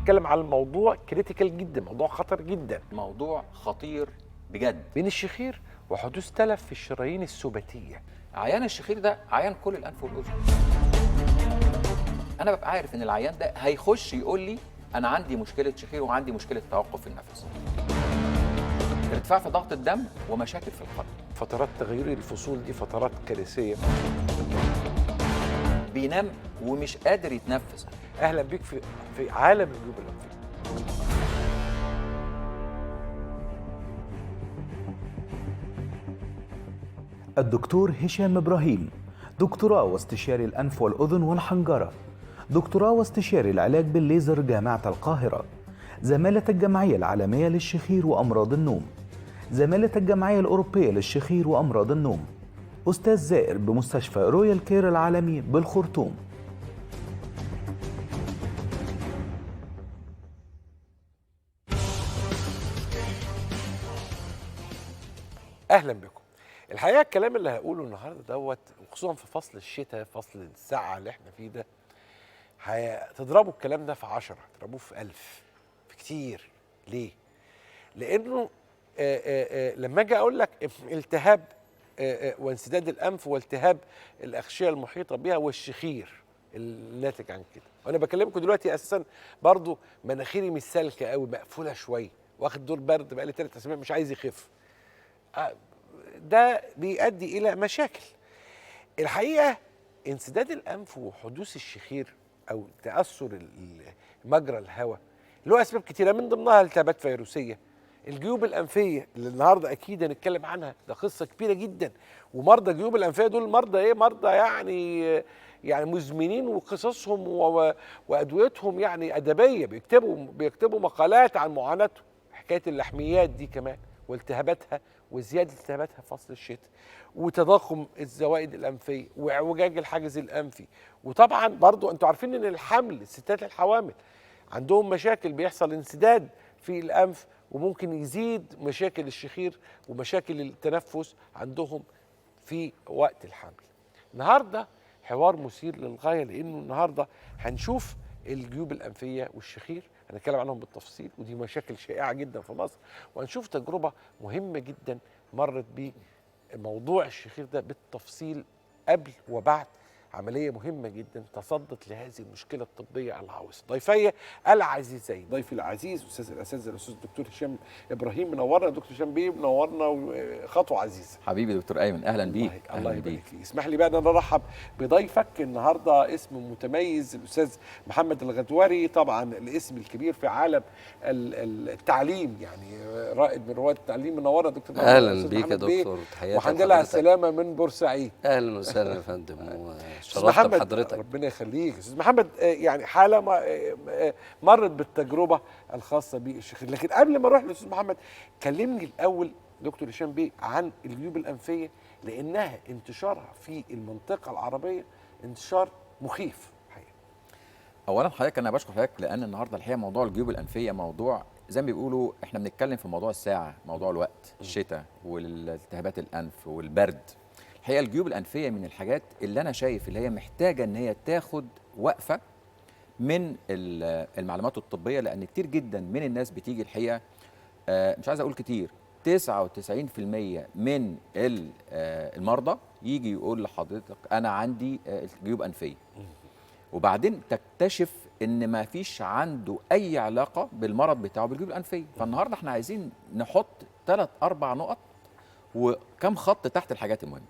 بنتكلم على الموضوع كريتيكال جدا، موضوع خطر جدا، موضوع خطير بجد. بين الشخير وحدوث تلف في الشرايين السباتيه. عيان الشخير ده عيان كل الانف والاذن. انا ببقى عارف ان العيان ده هيخش يقول لي انا عندي مشكله شخير وعندي مشكله توقف في النفس، ارتفاع في ضغط الدم ومشاكل في القلب. فترات تغيير الفصول دي فترات كارثيه. بينام ومش قادر يتنفس. اهلا بيك في عالم الجيوب الانفيه. الدكتور هشام إبراهيم، دكتوراه واستشاري الأنف والأذن والحنجرة، دكتوراه واستشاري العلاج بالليزر جامعة القاهرة، زمالة الجمعية العالمية للشخير وأمراض النوم، زمالة الجمعية الأوروبية للشخير وأمراض النوم، أستاذ زائر بمستشفى رويال كير العالمي بالخرطوم. اهلا بكم. الحقيقه الكلام اللي هقوله النهارده دوت، وخصوصا في فصل الشتاء، فصل الساعه اللي احنا فيه ده، هتضربوا الكلام ده في 10، تضربوه في 1000، في كتير. ليه؟ لانه لما اجي اقول لك التهاب وانسداد الانف والتهاب الاغشيه المحيطه بها والشخير الناتج عن كده، وانا بكلمكم دلوقتي اساسا برضو مناخيري مش سالكه قوي، مقفوله شويه، واخد دور برد بقالي 3 اسابيع مش عايز يخف. ده بيؤدي الى مشاكل. الحقيقه انسداد الانف وحدوث الشخير او تاثر مجرى الهواء له اسباب كتيره، من ضمنها التهابات فيروسيه. الجيوب الانفيه اللي النهارده اكيد هنتكلم عنها، ده قصه كبيره جدا. ومرضى الجيوب الانفيه دول مرضى ايه؟ مرضى يعني مزمنين، وقصصهم وادويتهم يعني ادبيه، بيكتبوا مقالات عن معاناتهم. حكايه اللحميات دي كمان والتهاباتها وزياده التهاباتها في فصل الشتاء، وتضخم الزوائد الانفيه واعوجاج الحاجز الانفي. وطبعا برضو انتوا عارفين ان الحمل، الستات الحوامل عندهم مشاكل، بيحصل انسداد في الانف، وممكن يزيد مشاكل الشخير ومشاكل التنفس عندهم في وقت الحمل. النهارده حوار مثير للغايه، لانه النهارده هنشوف الجيوب الانفيه والشخير، هنتكلم عنهم بالتفصيل، ودي مشاكل شائعه جدا في مصر. وهنشوف تجربه مهمه جدا مرت بموضوع الشخير ده بالتفصيل قبل وبعد عمليه مهمه جدا تصدت لهذه المشكله الطبيه العويصه. ضيفي العزيزين، ضيفي العزيز الاستاذ الدكتور هشام ابراهيم، منورنا. دكتور هشام بيه منورنا، وخطوه عزيزه. حبيبي دكتور ايمن، اهلا بيك. الله يبارك فيك. اسمح لي بقى ان انا ارحب بضيفك النهارده، اسم متميز، الاستاذ محمد الغدوري. طبعا الاسم الكبير في عالم التعليم، يعني رائد من رواد التعليم. منورنا دكتور محمد. اهلا بيك يا دكتور، تحياتي. والحمد لله على السلامه من بورسعيد. اهلا وسهلا يا فندم، شرفت بحضرتك. ربنا يخليك. استاذ محمد، يعني حاله مرت بالتجربه الخاصه بالشخير، لكن قبل ما اروح للاستاذ محمد، كلمني الاول دكتور هشام بيه عن الجيوب الانفيه، لانها انتشارها في المنطقه العربيه انتشار مخيف حقيقة. اولا حضرتك انا بشكر حضرتك، لان النهارده الحقيقه موضوع الجيوب الانفيه موضوع زي ما بيقولوا احنا بنتكلم في موضوع الساعه، موضوع الوقت، الشتاء والالتهابات الانف والبرد. الحقيقه الجيوب الانفيه من الحاجات اللي انا شايف اللي هي محتاجه ان هي تاخد وقفه من المعلومات الطبيه، لان كتير جدا من الناس بتيجي الحقيقه، مش عايز اقول كتير، 99% من المرضى يجي يقول لحضرتك انا عندي جيوب انفيه، وبعدين تكتشف ان ما فيش عنده اي علاقه بالمرض بتاعه بالجيوب الانفيه. فالنهارده احنا عايزين نحط 3-4 نقط وكم خط تحت الحاجات المهمه.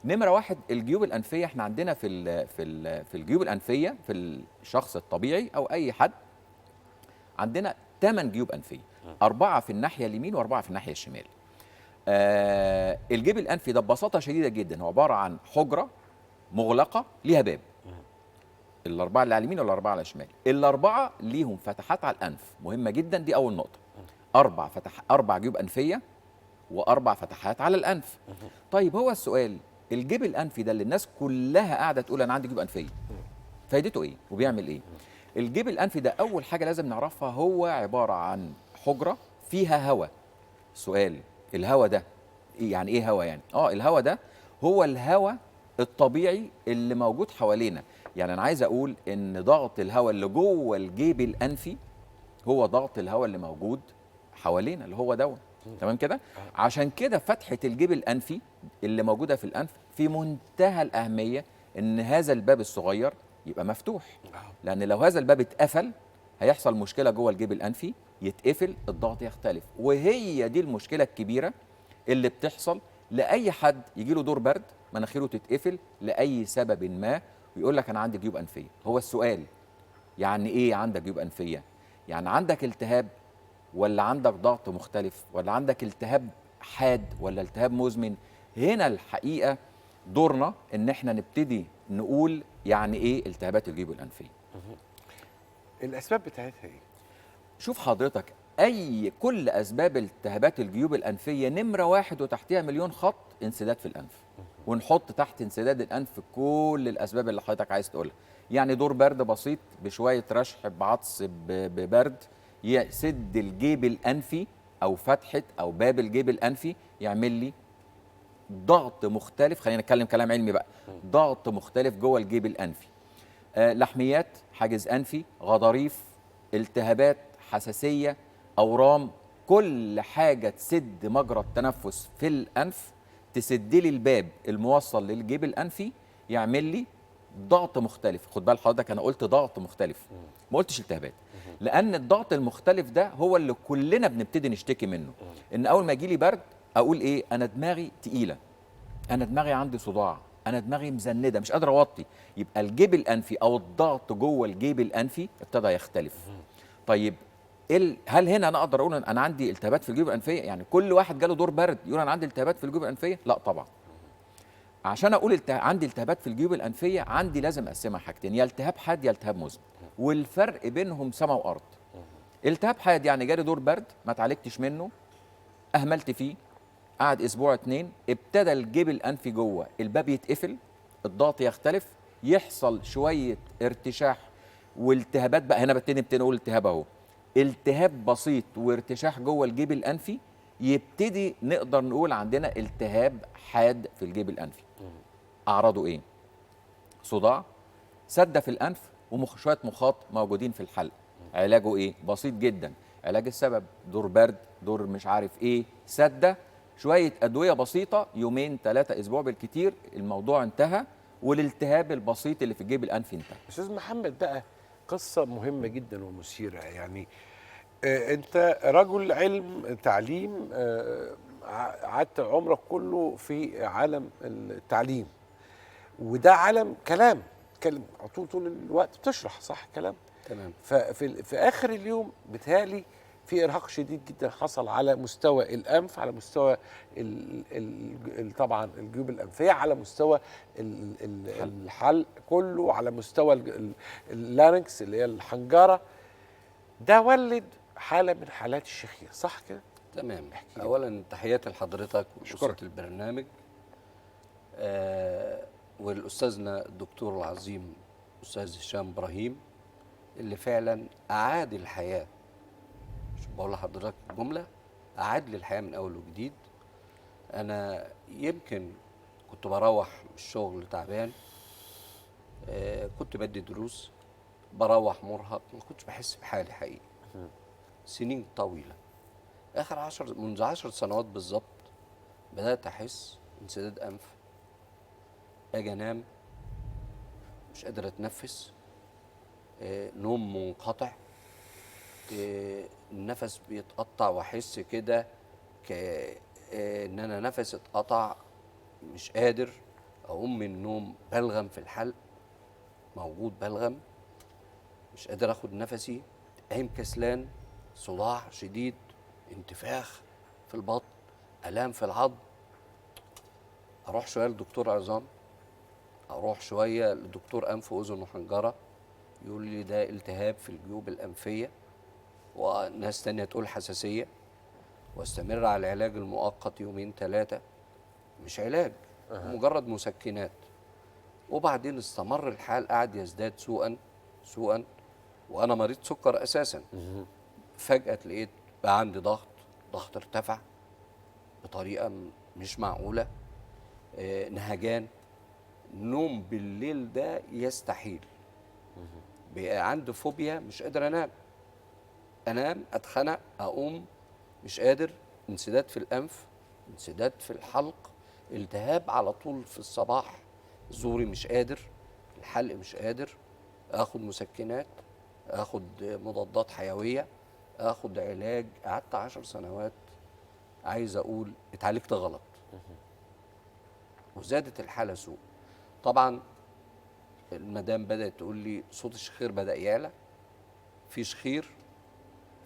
نمره 1، الجيوب الانفيه. احنا عندنا في الجيوب الانفيه في الشخص الطبيعي او اي حد عندنا 8 جيوب انفيه، 4 في الناحيه اليمين و4 في الناحيه الشمال. الجيب الانفي ده ببساطه شديده جدا هو عباره عن حجره مغلقه ليها باب. الاربعه اللي على اليمين ولا الاربعه على الشمال؟ الاربعه ليهم فتحات على الانف، مهمه جدا، دي اول نقطه. 4 جيوب انفيه و4 فتحات على الانف. طيب هو السؤال، الجيب الانفي ده اللي الناس كلها قاعده تقول انا عندي جيب انفيه، فايدته ايه وبيعمل ايه؟ الجيب الانفي ده اول حاجه لازم نعرفها هو عباره عن حجره فيها هواء. سؤال، الهواء ده يعني ايه هواء يعني؟ الهواء ده هو الهواء الطبيعي اللي موجود حوالينا. يعني انا عايز اقول ان ضغط الهواء اللي جوه الجيب الانفي هو ضغط الهواء اللي موجود حوالينا اللي هو دون. تمام كده. عشان كده فتحه الجيب الانفي اللي موجوده في الانف في منتهى الاهميه ان هذا الباب الصغير يبقى مفتوح، لان لو هذا الباب اتقفل هيحصل مشكله جوه الجيب الانفي، يتقفل الضغط يختلف. وهي دي المشكله الكبيره اللي بتحصل لاي حد يجي له دور برد، مناخيره تتقفل لاي سبب ما ويقول لك انا عندي جيوب انفيه. هو السؤال يعني ايه عندك جيوب انفيه؟ يعني عندك التهاب ولا عندك ضغط مختلف ولا عندك التهاب حاد ولا التهاب مزمن؟ هنا الحقيقه دورنا ان احنا نبتدي نقول يعني ايه التهابات الجيوب الانفيه. الاسباب بتاعتها ايه؟ شوف حضرتك، كل اسباب التهابات الجيوب الانفيه نمره واحد وتحتها مليون خط انسداد في الانف، ونحط تحت انسداد الانف كل الاسباب اللي حضرتك عايز تقولها. يعني دور برد بسيط بشويه رشح بعطس ببرد يسد الجيب الانفي او فتحه او باب الجيب الانفي، يعمل لي ضغط مختلف. خلينا نتكلم كلام علمي بقى. ضغط مختلف جوه الجيب الانفي. لحميات، حاجز انفي، غضاريف، التهابات، حساسيه، اورام، كل حاجه تسد مجرى التنفس في الانف، تسد لي الباب الموصل للجيب الانفي، يعمل لي ضغط مختلف. خد بال حضرتك انا قلت ضغط مختلف، ما قلتش التهابات، لان الضغط المختلف ده هو اللي كلنا بنبتدي نشتكي منه. ان اول ما يجي لي برد اقول ايه؟ انا دماغي تقيله، انا دماغي عندي صداع، انا دماغي مزنده مش قادر اوطي. يبقى الجيب الانفي او الضغط جوه الجيب الانفي ابتدى يختلف. طيب هل هنا انا اقدر اقول انا عندي التهابات في الجيوب الانفيه؟ يعني كل واحد جاله دور برد يقول انا عندي التهابات في الجيوب الانفيه؟ لا طبعا. عشان اقول عندي التهابات في الجيوب الانفيه عندي لازم اقسمها حاجتين، يا التهاب حاد يا التهاب مزمن، والفرق بينهم سما وارض. التهاب حاد يعني جالي دور برد ما اتعالجتش منه، اهملت فيه، قعد اسبوع 2، ابتدى الجيب الانفي جوه الباب يتقفل، الضغط يختلف، يحصل شويه ارتشاح والتهابات. بقى هنا ببتدي نقول التهاب اهو، التهاب بسيط وارتشاح جوه الجيب الانفي، يبتدي نقدر نقول عندنا التهاب حاد في الجيب الانفي. اعراضه ايه؟ صداع، سده في الانف، وشويه مخاط موجودين في الحلق. علاجه ايه؟ بسيط جدا. علاج السبب دور برد، دور مش عارف ايه، سده، شويه ادويه بسيطه، يومين 3 اسبوع بالكتير، الموضوع انتهى، والالتهاب البسيط اللي في الجيب الانفي انتهى. استاذ محمد بقى قصه مهمه جدا ومثيره. يعني انت رجل علم تعليم، قعدت عمرك كله في عالم التعليم، وده عالم كلام طول الوقت بتشرح، صح كلام؟ تمام. في اخر اليوم بتهيألي في ارهاق شديد جدا حصل على مستوى الانف، على مستوى طبعا الجيوب الانفيه، على مستوى الحلق كله، على مستوى اللارنكس اللي هي الحنجره. ده ولد حاله من حالات الشخير، صح كده؟ تمام. اولا تحياتي لحضرتك وأسرة البرنامج، والاستاذنا الدكتور العظيم استاذ هشام ابراهيم اللي فعلا اعاد الحياه. مش بقول لحضرتك جمله، اعاد لي الحياه من اول وجديد. انا يمكن كنت بروح من الشغل تعبان، كنت بدي دروس، بروح مرهق، ما كنتش بحس بحالي حقيقي. سنين طويله، منذ 10 سنوات بالظبط بدات احس انسداد انف، اجي انام مش قادر اتنفس، نوم منقطع، النفس بيتقطع، واحس كده ان انا نفسي اتقطع، مش قادر اقوم من النوم، بلغم في الحلق، موجود بلغم، مش قادر اخد نفسي، قايم كسلان، صداع شديد، انتفاخ في البطن، الام في العظم. اروح شويه لدكتور عظام، اروح شويه لدكتور انف واذن وحنجره، يقول لي ده التهاب في الجيوب الانفيه، وناس تانية تقول حساسيه، واستمر على العلاج المؤقت يومين 3، مش علاج، مجرد مسكنات. وبعدين استمر الحال، قعد يزداد سوءا، وانا مريض سكر اساسا. فجاه لقيت بقى عندي ضغط ارتفع بطريقه مش معقوله، نهجان، نوم بالليل ده يستحيل، بقى عندي فوبيا، مش قادر انام. انام اتخنق اقوم مش قادر، انسداد في الانف، انسداد في الحلق، التهاب على طول في الصباح، زوري مش قادر، الحلق مش قادر، اخد مسكنات، اخد مضادات حيويه، اخد علاج. قعدت 10 سنوات عايز اقول اتعالجت غلط، وزادت الحاله سوء. طبعا المدام بدات تقول لي صوت الشخير بدا يعلى، في شخير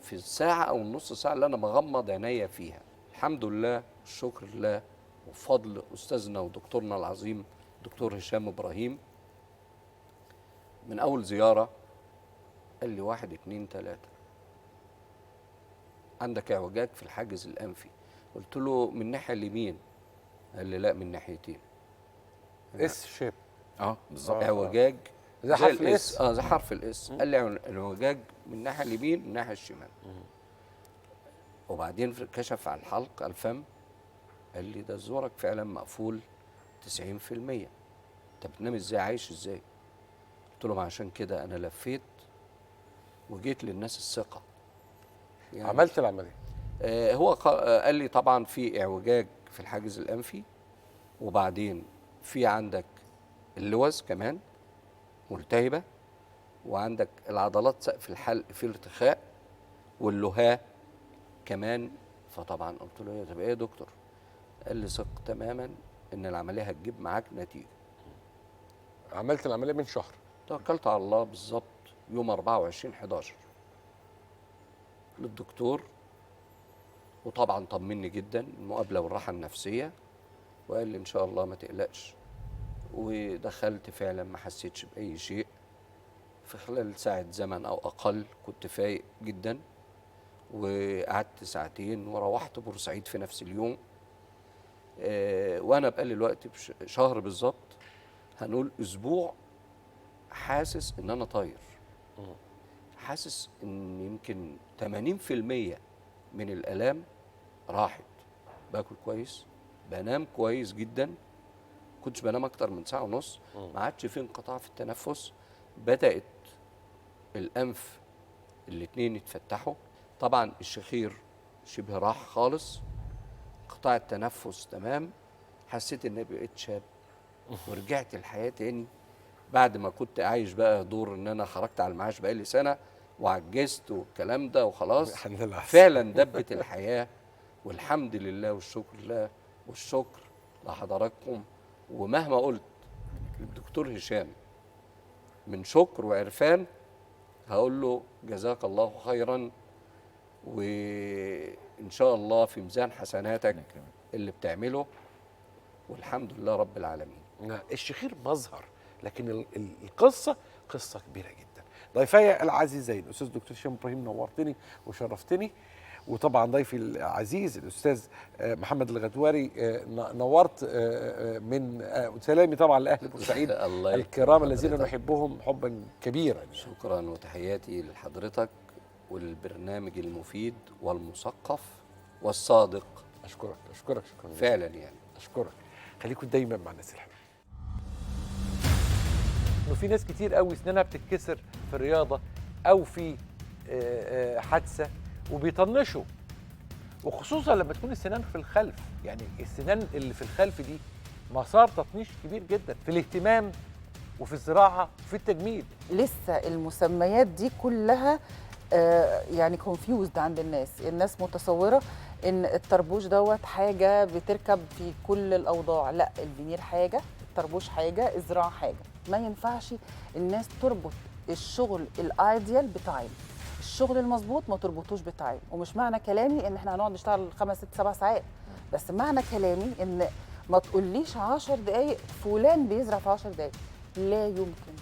في الساعه او النص ساعه اللي انا مغمض عينيا فيها. الحمد لله والشكر لله وبفضل استاذنا ودكتورنا العظيم دكتور هشام ابراهيم، من اول زياره قال لي 1 2 3 عندك اعوجاج في الحاجز الانفي. قلت له من الناحيه اليمين؟ قال لي لا، من ناحيتين. اس شيب. بالظبط. اعوجاج زي حرف الاس. الاس. زي حرف الاس. قال لي الاعوجاج من الناحيه اليمين من الناحيه الشمال. وبعدين كشف على الحلق على الفم، قال لي ده زورك فعلا مقفول 90%. انت بتنام ازاي؟ عايش ازاي؟ قلت له ما عشان كده انا لفيت وجيت للناس الثقه. يعني عملت العمليه. هو قال لي طبعا في اعوجاج في الحاجز الانفي، وبعدين في عندك اللوز كمان ملتهبه، وعندك العضلات سقف الحلق في ارتخاء، واللهاه كمان. فطبعا قلت له طب ايه يا دكتور؟ قال لي ثق تماما ان العمليه هتجيب معاك نتيجه. عملت العمليه من شهر. توكلت على الله بالظبط يوم 24/11 للدكتور، وطبعا طمني جدا المقابله والراحه النفسيه، وقال لي ان شاء الله ما تقلقش. ودخلت فعلا ما حسيتش باي شيء، في خلال ساعه زمن او اقل كنت فايق جدا، وقعدت ساعتين وروحت بورسعيد في نفس اليوم. وانا بقالي الوقت شهر بالظبط، هنقول اسبوع، حاسس ان انا طاير، حاسس ان يمكن 80% من الالام راحت. باكل كويس، بنام كويس جدا، كنتش بنام اكتر من ساعه ونص، ما عادش في انقطاع في التنفس، بدات الانف الاتنين يتفتحوا، طبعا الشخير شبه راح خالص، قطاع التنفس تمام، حسيت اني بقيت شاب ورجعت الحياه تاني، بعد ما كنت عايش بقى دور ان انا خرجت على المعاش بقالي سنه وعجزت والكلام ده وخلاص. الحمد لله. فعلا دبت الحياه، والحمد لله والشكر لله والشكر لحضراتكم. ومهما قلت للدكتور هشام من شكر وعرفان، هقول له جزاك الله خيرا، وان شاء الله في ميزان حسناتك اللي بتعمله، والحمد لله رب العالمين. الشخير مظهر، لكن القصه قصه كبيره جدا. ضيفي العزيزين الاستاذ دكتور هشام ابراهيم، نورتني وشرفتني، وطبعا ضيفي العزيز الاستاذ محمد الغدواري، نورت من سلامي طبعا لاهل بورسعيد الكرام الذين نحبهم حبا كبيرا. شكرا وتحياتي لحضرتك وللبرنامج المفيد والمثقف والصادق. اشكرك اشكرك شكرا فعلا يعني اشكرك. خليكم دايما مع الناس الحلوه. انه في ناس كتير قوي اسنانها بتتكسر في الرياضه او في حادثه وبيطنشوا، وخصوصا لما تكون السنان في الخلف. يعني السنان اللي في الخلف دي مسار تطنيش كبير جدا في الاهتمام وفي الزراعه وفي التجميل. لسه المسميات دي كلها يعني كونفيوزد عند الناس متصوره ان الطربوش دوت حاجه بتركب في كل الاوضاع. لا، الفينير حاجه، الطربوش حاجه، الزراعه حاجه. ما ينفعش الناس تربط الشغل الايديال بتايم، الشغل المظبوط ما تربطوش بتايم. ومش معنى كلامي ان احنا هنقعد نشتغل 5 6 7 ساعات، بس معنى كلامي ان ما تقوليش 10 دقايق فلان بيزرع في 10 دقايق، لا يمكن.